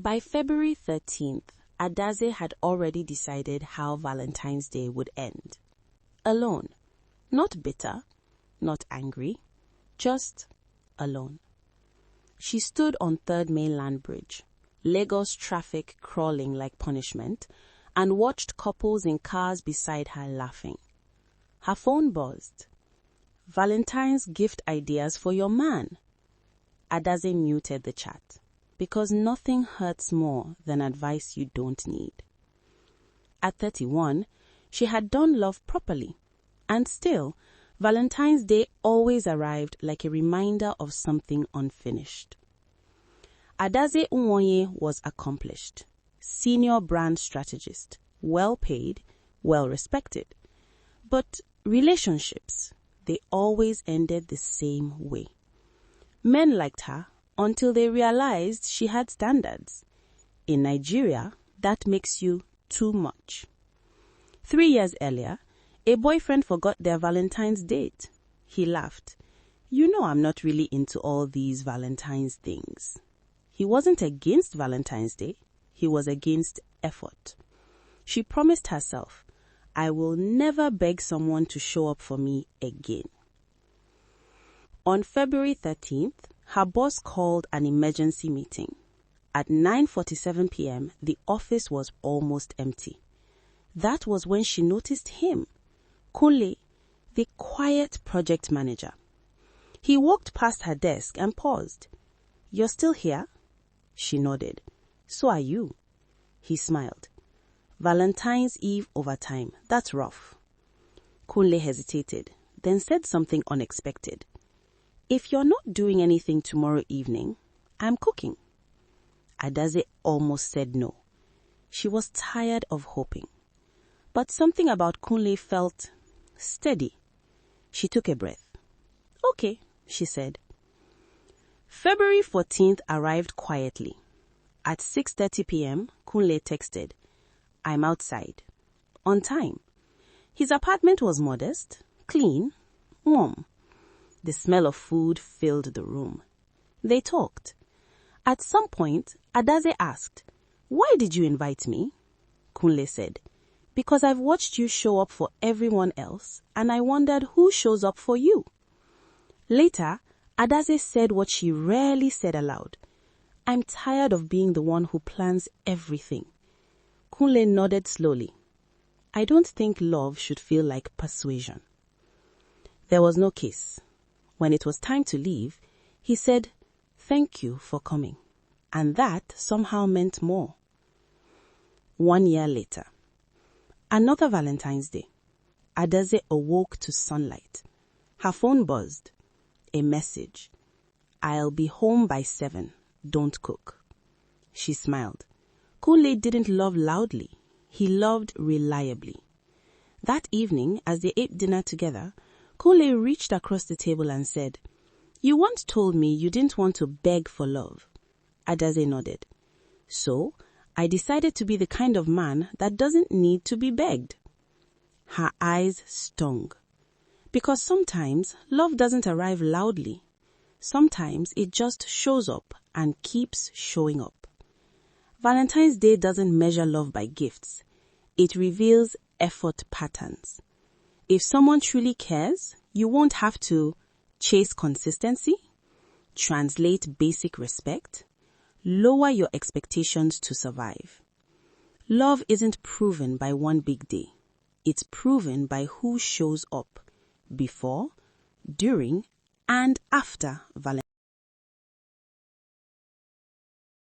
By February 13th, Adaeze had already decided how Valentine's Day would end. Alone. Not bitter, not angry, just alone. She stood on 3rd Mainland Bridge, Lagos traffic crawling like punishment, and watched couples in cars beside her laughing. Her phone buzzed. Valentine's gift ideas for your man. Adaeze muted the chat, because nothing hurts more than advice you don't need. At 31, she had done love properly, and still, Valentine's Day always arrived like a reminder of something unfinished. Adaeze Nwoye was accomplished, senior brand strategist, well paid, well respected. But relationships, they always ended the same way. Men liked her until they realized she had standards. In Nigeria, that makes you too much. 3 years earlier, a boyfriend forgot their Valentine's date. He laughed. You know I'm not really into all these Valentine's things. He wasn't against Valentine's Day. He was against effort. She promised herself, I will never beg someone to show up for me again. On February 13th, her boss called an emergency meeting. At 9:47 p.m., the office was almost empty. That was when she noticed him, Kunle, the quiet project manager. He walked past her desk and paused. You're still here? She nodded. So are you. He smiled. Valentine's Eve overtime, that's rough. Kunle hesitated, then said something unexpected. If you're not doing anything tomorrow evening, I'm cooking. Adaeze almost said no. She was tired of hoping. But something about Kunle felt steady. She took a breath. Okay, she said. February 14th arrived quietly. At 6:30 p.m., Kunle texted, I'm outside. On time. His apartment was modest, clean, warm. The smell of food filled the room. They talked. At some point, Adaeze asked, Why did you invite me? Kunle said, Because I've watched you show up for everyone else, and I wondered who shows up for you. Later, Adaeze said what she rarely said aloud. I'm tired of being the one who plans everything. Kunle nodded slowly. I don't think love should feel like persuasion. There was no kiss. When it was time to leave, he said, Thank you for coming. And that somehow meant more. 1 year later. Another Valentine's Day. Adaeze awoke to sunlight. Her phone buzzed. A message. I'll be home by 7. Don't cook. She smiled. Kunle didn't love loudly. He loved reliably. That evening, as they ate dinner together, Kunle reached across the table and said, You once told me you didn't want to beg for love. Adaeze nodded. So, I decided to be the kind of man that doesn't need to be begged. Her eyes stung. Because sometimes love doesn't arrive loudly. Sometimes it just shows up and keeps showing up. Valentine's Day doesn't measure love by gifts. It reveals effort patterns. If someone truly cares, you won't have to chase consistency, translate basic respect, lower your expectations to survive. Love isn't proven by one big day. It's proven by who shows up before, during, and after Valentine's Day.